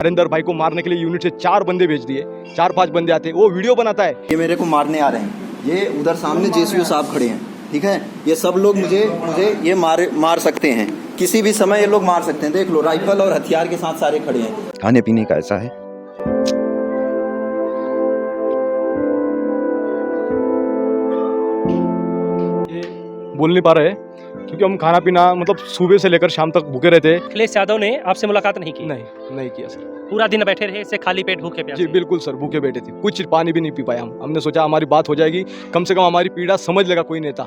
हरिंदर भाई को मारने के लिए यूनिट से 4 बंदे भेज दिए, 4-5 बंदे आते, वो वीडियो बनाता है। ये मेरे को मारने आ रहे हैं, ये उधर सामने जेसीओ साहब खड़े हैं, ठीक है। ये सब लोग मुझे ये मार सकते हैं, किसी भी समय ये लोग मार सकते हैं। देख लो, राइफल और हथियार के साथ सारे खड़े हैं। खाने पीने का ऐसा है। ये बोल नहीं पा रहे क्योंकि हम खाना पीना मतलब सुबह से लेकर शाम तक भूखे रहते। अखिलेश यादव ने आपसे मुलाकात नहीं की? नहीं किया सर। पूरा दिन बैठे रहे ऐसे खाली पेट भूखे प्यासे? जी बिल्कुल सर, भूखे बैठे थे, कुछ पानी भी नहीं पी पाए हम। हमने सोचा हमारी बात हो जाएगी, कम से कम हमारी पीड़ा समझ लेगा कोई नेता।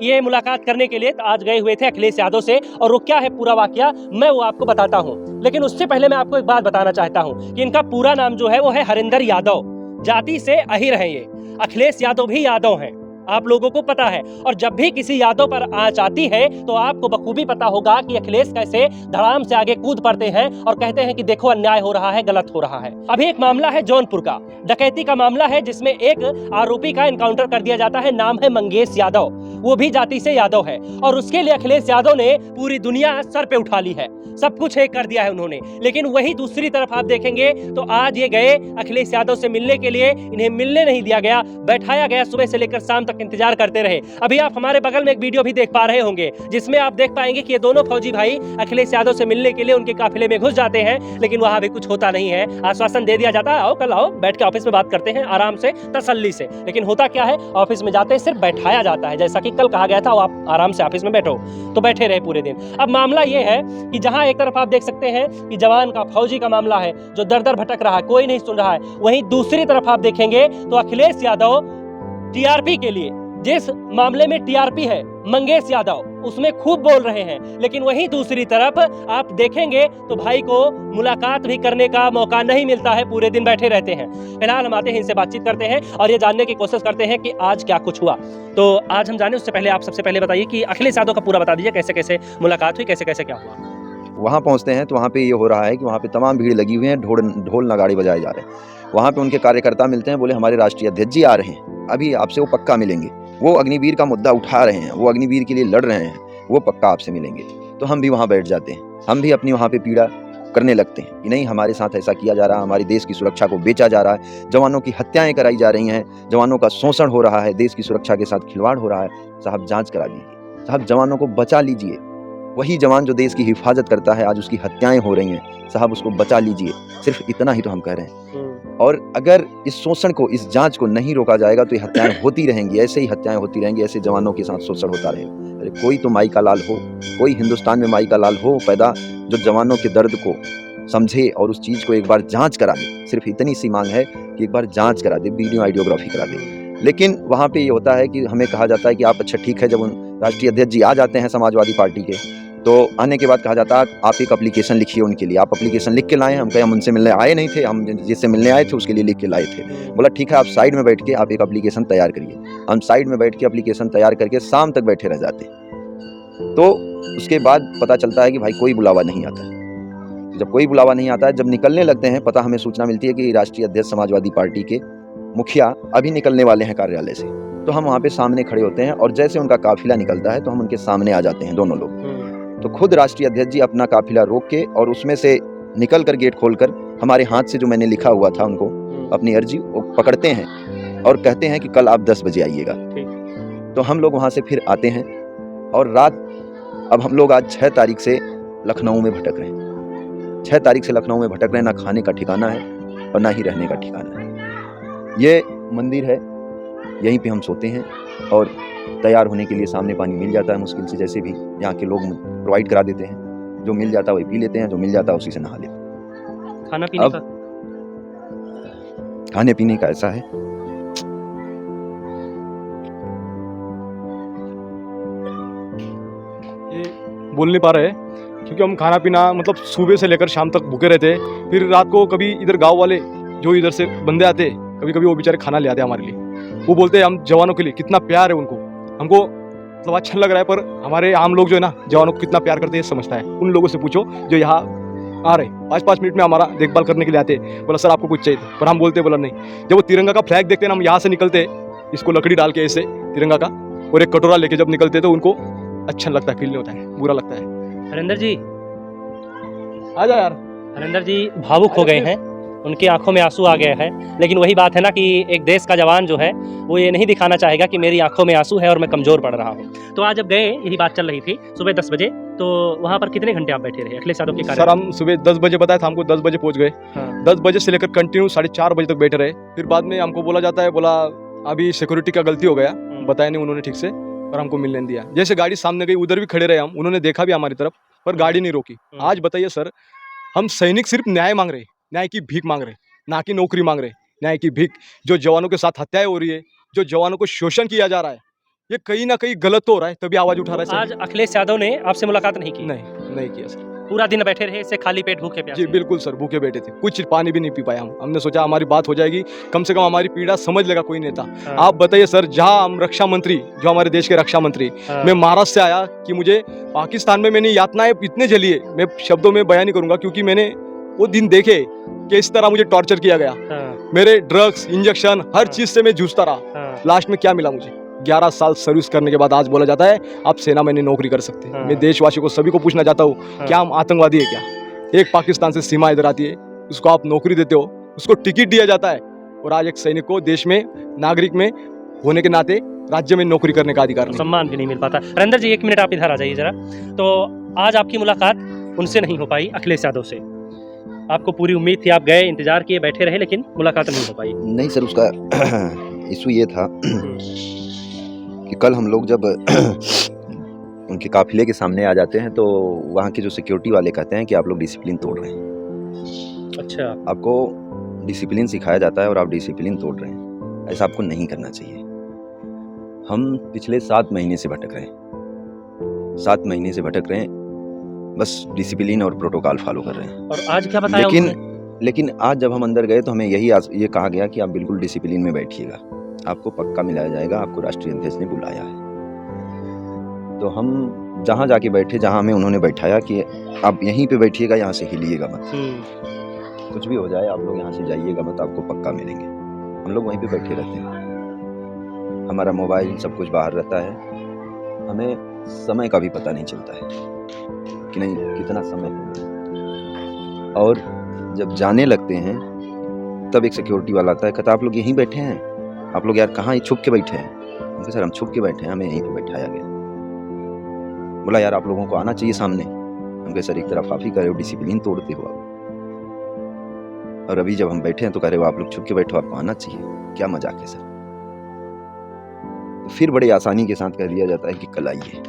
ये मुलाकात करने के लिए आज गए हुए थे अखिलेश यादव से, और वो क्या है पूरा वाकया मैं वो आपको बताता हूँ। लेकिन उससे पहले मैं आपको एक बात बताना चाहता हूँ कि इनका पूरा नाम जो है वो है हरिंदर यादव। जाति से अहिर हैं ये। अखिलेश यादव भी यादव हैं, आप लोगों को पता है। और जब भी किसी यादव पर आंच आती है तो आपको बखूबी पता होगा कि अखिलेश कैसे धड़ाम से आगे कूद पड़ते हैं और कहते हैं कि देखो अन्याय हो रहा है, गलत हो रहा है। अभी एक मामला है जौनपुर का, डकैती का मामला है, जिसमें एक आरोपी का एनकाउंटर कर दिया जाता है। नाम है मंगेश यादव, वो भी जाति से यादव है। और उसके लिए अखिलेश यादव ने पूरी दुनिया सर पे उठा ली है, सब कुछ एक कर दिया है उन्होंने। लेकिन वही दूसरी तरफ आप देखेंगे तो आज ये गए अखिलेश यादव से मिलने के लिए, इन्हें मिलने नहीं दिया गया, बैठाया गया, सुबह से लेकर शाम तक इंतजार करते रहे। अभी आप हमारे बगल में एक वीडियो भी देख पा रहे होंगे, जिसमें आप देख पाएंगे कि ये दोनों फौजी भाई अखिलेश यादव से मिलने के लिए उनके काफिले में घुस जाते हैं, लेकिन वहां भी कुछ होता नहीं है। आश्वासन दे दिया जाता है, आओ कल आओ, बैठ के ऑफिस में बात करते हैं आराम से, तसल्ली से। लेकिन होता क्या है, ऑफिस में जाते हैं सिर्फ बैठाया जाता है, जैसा कि कल कहा गया था आप आराम से ऑफिस में बैठो, तो बैठे रहे पूरे दिन। अब मामला ये है कि जहां एक तरफ आप देख सकते हैं कि जवान का, फौजी का मामला है जो दर दर भटक रहा है, कोई नहीं सुन रहा है, वहीं दूसरी तरफ आप देखेंगे तो अखिलेश यादव टीआरपी के लिए, जिस मामले में टीआरपी है मंगेश यादव, उसमें खूब बोल रहे हैं। लेकिन वहीं दूसरी तरफ आप देखेंगे तो भाई को मुलाकात भी करने का मौका नहीं मिलता है, पूरे दिन बैठे रहते हैं। फिलहाल हम आते हैं, इनसे बातचीत करते हैं और ये जानने की कोशिश करते हैं कि आज क्या कुछ हुआ। तो आज हम जाने उससे पहले आप सबसे पहले बताइए कि अखिलेश यादव का पूरा बता दीजिए, कैसे कैसे मुलाकात हुई, कैसे कैसे क्या हुआ। वहाँ पहुँचते हैं तो वहाँ पे ये हो रहा है कि वहाँ पे तमाम भीड़ लगी हुई है, ढोल नगाड़े बजाए जा रहे हैं। वहाँ पे उनके कार्यकर्ता मिलते हैं, बोले हमारे राष्ट्रीय अध्यक्ष जी आ रहे हैं, अभी आपसे वो पक्का मिलेंगे। वो अग्निवीर का मुद्दा उठा रहे हैं, वो अग्निवीर के लिए लड़ रहे हैं, वो पक्का आपसे मिलेंगे। तो हम भी वहाँ बैठ जाते हैं, हम भी अपनी वहाँ पे पीड़ा करने लगते हैं कि नहीं, हमारे साथ ऐसा किया जा रहा है, हमारे देश की सुरक्षा को बेचा जा रहा है, जवानों की हत्याएं कराई जा रही हैं, जवानों का शोषण हो रहा है, देश की सुरक्षा के साथ खिलवाड़ हो रहा है। साहब जांच करा लीजिए, साहब जवानों को बचा लीजिए। वही जवान जो देश की हिफाजत करता है, आज उसकी हत्याएं हो रही हैं, साहब उसको बचा लीजिए। सिर्फ इतना ही तो हम कह रहे हैं। और अगर इस शोषण को, इस जांच को नहीं रोका जाएगा तो ये हत्याएं होती रहेंगी, ऐसे ही हत्याएं होती रहेंगी, ऐसे जवानों के साथ शोषण होता रहेगा। अरे कोई तो माई का लाल हो, कोई हिंदुस्तान में माई का लाल हो पैदा, जो जवानों के दर्द को समझे और उस चीज़ को एक बार जांच करा दे। सिर्फ इतनी सी मांग है कि एक बार जांच करा दे, वीडियो आइडियोग्राफी करा दे। लेकिन वहाँ पे ये होता है कि हमें कहा जाता है कि आप, अच्छा ठीक है, जब उन राष्ट्रीय अध्यक्ष जी आ जाते हैं समाजवादी पार्टी के, तो आने के बाद कहा जाता है आप एक एप्लीकेशन लिखिए उनके लिए। आप एप्लीकेशन लिख के लाए हैं। हम कहे हम उनसे मिलने आए नहीं थे, हम जिससे मिलने आए थे उसके लिए लिख के लाए थे। बोला ठीक है, आप साइड में बैठ के आप एक एप्लीकेशन तैयार करिए। हम साइड में बैठ के एप्लीकेशन तैयार करके शाम तक बैठे रह जाते। तो उसके बाद पता चलता है कि भाई कोई बुलावा नहीं आता है। जब कोई बुलावा नहीं आता है, जब निकलने लगते हैं, पता हमें सूचना मिलती है कि राष्ट्रीय अध्यक्ष समाजवादी पार्टी के मुखिया अभी निकलने वाले हैं कार्यालय से। तो हम वहाँ पे सामने खड़े होते हैं और जैसे उनका काफिला निकलता है तो हम उनके सामने आ जाते हैं दोनों लोग। तो खुद राष्ट्रीय अध्यक्ष जी अपना काफिला रोक के और उसमें से निकल कर, गेट खोलकर, हमारे हाथ से जो मैंने लिखा हुआ था उनको अपनी अर्जी, वो पकड़ते हैं और कहते हैं कि कल आप 10 बजे आइएगा। तो हम लोग वहाँ से फिर आते हैं और रात, अब हम लोग आज 6 तारीख से लखनऊ में भटक रहे हैं। 6 तारीख से लखनऊ में भटक रहे हैं, ना खाने का ठिकाना है और ना ही रहने का ठिकाना है। ये मंदिर है, यहीं पे हम सोते हैं और तैयार होने के लिए सामने पानी मिल जाता है मुश्किल से, जैसे भी यहाँ के लोग प्रोवाइड करा देते हैं। जो मिल जाता है वही पी लेते हैं, जो मिल जाता है उसी से नहा लेते हैं। खाना पीने का, खाने पीने का ऐसा है। ये बोल नहीं पा रहे क्योंकि हम खाना पीना मतलब सुबह से लेकर शाम तक भूखे रहते। फिर रात को कभी इधर गांव वाले जो इधर से बंदे आते, कभी कभी वो बेचारे खाना ले आते हमारे लिए। वो बोलते हैं हम जवानों के लिए, कितना प्यार है उनको, हमको मतलब अच्छा लग रहा है। पर हमारे आम लोग जो है ना, जवानों को कितना प्यार करते हैं समझता है। उन लोगों से पूछो जो यहाँ आ रहे 5-5 मिनट में हमारा देखभाल करने के लिए आते। बोला सर आपको कुछ चाहिए, पर हम बोलते, बोला नहीं। जब वो तिरंगा का फ्लैग देखते हैं ना, हम यहाँ से निकलते, इसको लकड़ी डाल के ऐसे तिरंगा का, और एक कटोरा लेके जब निकलते तो उनको अच्छा लगता है, फील नहीं होता है, बुरा लगता है। हरिंदर जी आ जा यार। हरिंदर जी भावुक हो गए हैं, उनकी आंखों में आंसू आ गए हैं, लेकिन वही बात है ना कि एक देश का जवान जो है वो ये नहीं दिखाना चाहेगा कि मेरी आंखों में आंसू है और मैं कमज़ोर पड़ रहा हूँ। तो आज जब गए, यही बात चल रही थी सुबह 10 बजे, तो वहाँ पर कितने घंटे आप बैठे रहे अखिलेश यादव के सर कार्यक्रम? हम सुबह 10 बजे बताया था, हमको 10 बजे पहुंच गए। हाँ। 10 बजे से लेकर कंटिन्यू 4:30 बजे तक बैठे रहे। फिर बाद में हमको बोला जाता है, बोला अभी सिक्योरिटी का गलती हो गया, बताया नहीं उन्होंने ठीक से और हमको मिलने नहीं दिया। जैसे गाड़ी सामने गई उधर भी खड़े रहे हम, उन्होंने देखा भी हमारी तरफ पर गाड़ी नहीं रोकी। आज बताइए सर, हम सैनिक सिर्फ न्याय मांग रहे, न्याय की भीख मांग रहे, ना कि नौकरी मांग रहे, न्याय की भीख। जो जवानों के साथ हत्याएं हो रही है, जो जवानों को शोषण किया जा रहा है, ये कहीं ना कहीं गलत तो हो रहा है, तभी आवाज उठा रहा है आज अखिलेश यादव ने आपसे मुलाकात नहीं की? नहीं किया सर। पूरा दिन बैठे रहे ऐसे खाली पेट भूखे प्यासे? जी बिल्कुल सर, भूखे बैठे थे, कुछ पानी भी नहीं पी पाए हम। हमने सोचा हमारी बात हो जाएगी, कम से कम हमारी पीड़ा समझ लेगा कोई नेता। हाँ। आप बताइए सर, जहां हम रक्षा मंत्री, जो हमारे देश के रक्षा मंत्री, हाँ। मैं महाराष्ट्र से आया कि मुझे पाकिस्तान में मैंने यातनाएं इतने झेली है, मैं शब्दों में बयान नहीं करूंगा, क्योंकि मैंने वो दिन देखे कि इस तरह मुझे टॉर्चर किया गया। हाँ। मेरे ड्रग्स, इंजेक्शन, हर चीज से मैं जूझता रहा। हाँ। लास्ट में क्या मिला मुझे? 11 साल सर्विस करने के बाद आज बोला जाता है आप सेना में नहीं नौकरी कर सकते। हाँ। मैं देशवासियों को सभी को पूछना चाहता हूँ, हाँ। क्या हम आतंकवादी है क्या? एक पाकिस्तान से सीमा इधर आती है, उसको आप नौकरी देते हो, उसको टिकट दिया जाता है, और आज एक सैनिक को देश में, नागरिक में होने के नाते राज्य में नौकरी करने का अधिकार नहीं। सम्मान भी नहीं मिल पाता। हरिंदर जी 1 मिनट आप इधर आ जाइए जरा। तो आज आपकी मुलाकात उनसे नहीं हो पाई, अखिलेश यादव से। आपको पूरी उम्मीद थी, आप गए, इंतजार किए, बैठे रहे, लेकिन मुलाकात नहीं हो पाई। नहीं सर, उसका इशू ये था कि कल हम लोग जब उनके काफिले के सामने आ जाते हैं तो वहाँ के जो सिक्योरिटी वाले कहते हैं कि आप लोग डिसिप्लिन तोड़ रहे हैं। अच्छा। आपको डिसिप्लिन सिखाया जाता है और आप डिसिप्लिन तोड़ रहे हैं, ऐसा आपको नहीं करना चाहिए। हम पिछले 7 महीने से भटक रहे हैं, 7 महीने से भटक रहे हैं, बस डिसिप्लिन और प्रोटोकॉल फॉलो कर रहे हैं। और आज क्या बताया उन्होंने? लेकिन आज जब हम अंदर गए तो हमें ये कहा गया कि आप बिल्कुल डिसिप्लिन में बैठिएगा, आपको पक्का मिलाया जाएगा, आपको राष्ट्रीय अध्यक्ष ने बुलाया है। तो हम जहाँ जाके बैठे, जहाँ हमें उन्होंने बैठाया कि आप यहीं पे बैठिएगा, यहाँ से हिलिएगा मत, कुछ भी हो जाए आप लोग यहाँ से जाइएगा मत, आपको पक्का मिलेंगे। हम लोग वहीं पे बैठे रहते हैं, हमारा मोबाइल सब कुछ बाहर रहता है, हमें समय का भी पता नहीं चलता है कि नहीं कितना समय है। और जब जाने लगते हैं तब एक सिक्योरिटी वाला आता है, कहता आप लोग यहीं बैठे हैं, आप लोग यार कहाँ छुप के बैठे हैं? उनके सर हम छुप के बैठे हैं, हमें यहीं पे बैठाया गया। बोला यार आप लोगों को आना चाहिए सामने। उनके सर एक तरफ आप ही कर रहे हो, डिसिप्लिन तोड़ते हो आप, और अभी जब हम बैठे हैं तो कह रहे हो आप लोग छुप के बैठो, आपको आना चाहिए। क्या मजाक है सर? तो फिर बड़े आसानी के साथ कह दिया जाता है कि कल आइए।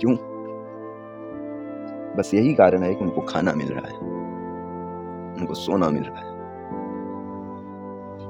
क्यों? बस यही कारण है कि उनको खाना मिल रहा है, उनको सोना मिल रहा है।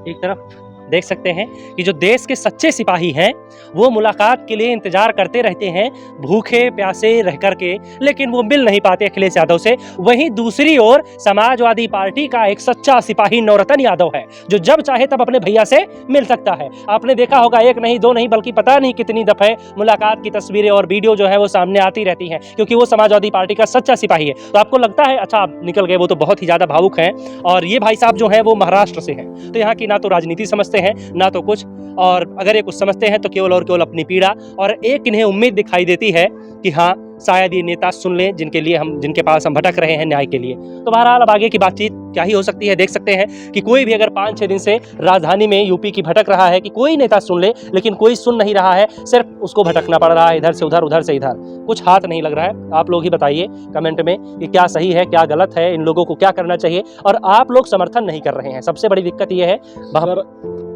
एक तरफ देख सकते हैं कि जो देश के सच्चे सिपाही हैं वो मुलाकात के लिए इंतजार करते रहते हैं, भूखे प्यासे रह करके, लेकिन वो मिल नहीं पाते अखिलेश यादव से। वहीं दूसरी ओर समाजवादी पार्टी का एक सच्चा सिपाही नवरत्न यादव है, जो जब चाहे तब अपने भैया से मिल सकता है। आपने देखा होगा, 1 नहीं 2 नहीं बल्कि पता नहीं कितनी दफे मुलाकात की तस्वीरें और वीडियो जो है वो सामने आती रहती हैं, क्योंकि वो समाजवादी पार्टी का सच्चा सिपाही है। तो आपको लगता है अच्छा आप निकल गए, वो तो बहुत ही ज्यादा भावुक हैं। और ये भाई साहब जो हैं वो महाराष्ट्र से हैं, तो यहाँ की ना तो राजनीति समझते हैं ना तो कुछ, और अगर ये कुछ समझते हैं तो केवल और केवल अपनी पीड़ा। और एक इन्हें उम्मीद दिखाई देती है कि हाँ शायद ये नेता सुन लें जिनके पास हम भटक रहे हैं न्याय के लिए। तो बहरहाल अब आगे की बातचीत क्या ही हो सकती है, देख सकते हैं कि कोई भी अगर 5-6 दिन से राजधानी में यूपी की भटक रहा है कि कोई नेता सुन ले, लेकिन कोई सुन नहीं रहा है, सिर्फ उसको भटकना पड़ रहा है इधर से उधर, उधर से इधर, कुछ हाथ नहीं लग रहा है। आप लोग ही बताइए कमेंट में कि क्या सही है क्या गलत है, इन लोगों को क्या करना चाहिए, और आप लोग समर्थन नहीं कर रहे हैं। सबसे बड़ी दिक्कत ये है।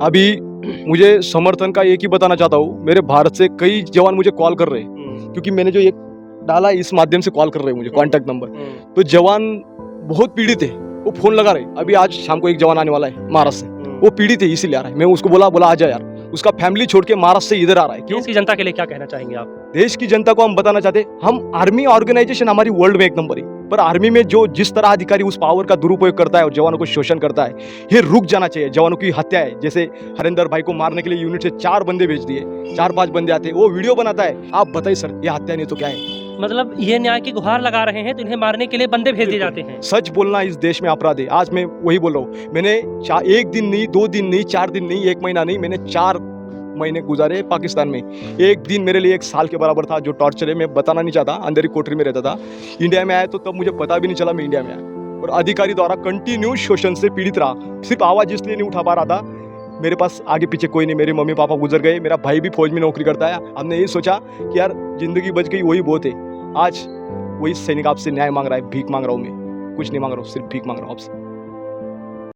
अभी मुझे समर्थन का एक ही बताना चाहता हूँ, मेरे भारत से कई जवान मुझे कॉल कर रहे हैं, क्योंकि मैंने जो ये डाला इस माध्यम से कॉल कर रहे हैं मुझे, कांटेक्ट नंबर। तो जवान बहुत पीड़ित है, वो फोन लगा रहे। अभी आज शाम को एक जवान आने वाला है महाराष्ट्र से, वो पीड़ित है इसीलिए आ रहा है। मैं उसको बोला आ जा यार, उसका फैमिली छोड़ के महाराष्ट्र से इधर आ रहा है। क्यों? देश की जनता के लिए क्या कहना चाहेंगे आप? देश की जनता को हम बताना चाहते हैं, हम आर्मी ऑर्गेनाइजेशन हमारी वर्ल्ड में 1 नंबर है, पर आर्मी में जो जिस तरह अधिकारी उस पावर का दुरुपयोग करता है और जवानों को शोषण करता है, ये रुक जाना चाहिए। जवानों की हत्या है, जैसे हरिंदर भाई को मारने के लिए यूनिट से 4 बंदे भेज दिए, 4-5 बंदे आते हैं, वो वीडियो बनाता है। आप बताइए सर, ये हत्या नहीं तो क्या है? मतलब ये न्याय की गुहार लगा रहे हैं तो इन्हें मारने के लिए बंदे भेज दिए जाते हैं। सच बोलना इस देश में अपराध है। आज मैं वही बोल रहा हूँ, मैंने 1 दिन नहीं 2 दिन नहीं 4 दिन नहीं 1 महीना नहीं, मैंने 4 महीने गुजारे पाकिस्तान में। 1 दिन मेरे लिए 1 साल के बराबर था। जो टॉर्चर है मैं बताना नहीं चाहता, अंदर ही कोठरी में रहता था। इंडिया में आया तो तब मुझे पता भी नहीं चला मैं इंडिया में आया। और अधिकारी द्वारा कंटिन्यू शोषण से पीड़ित रहा। सिर्फ आवाज़ इसलिए नहीं उठा पा रहा था, मेरे पास आगे पीछे कोई नहीं, मेरे मम्मी पापा गुजर गए, मेरा भाई भी फौज में नौकरी करता है। हमने यही सोचा कि यार ज़िंदगी बच गई, वही बहुत है। आज वही सैनिक आपसे न्याय मांग रहा है, भीख मांग रहा हूँ मैं, कुछ नहीं मांग रहा हूँ, सिर्फ भीख मांग रहा हूँ आपसे।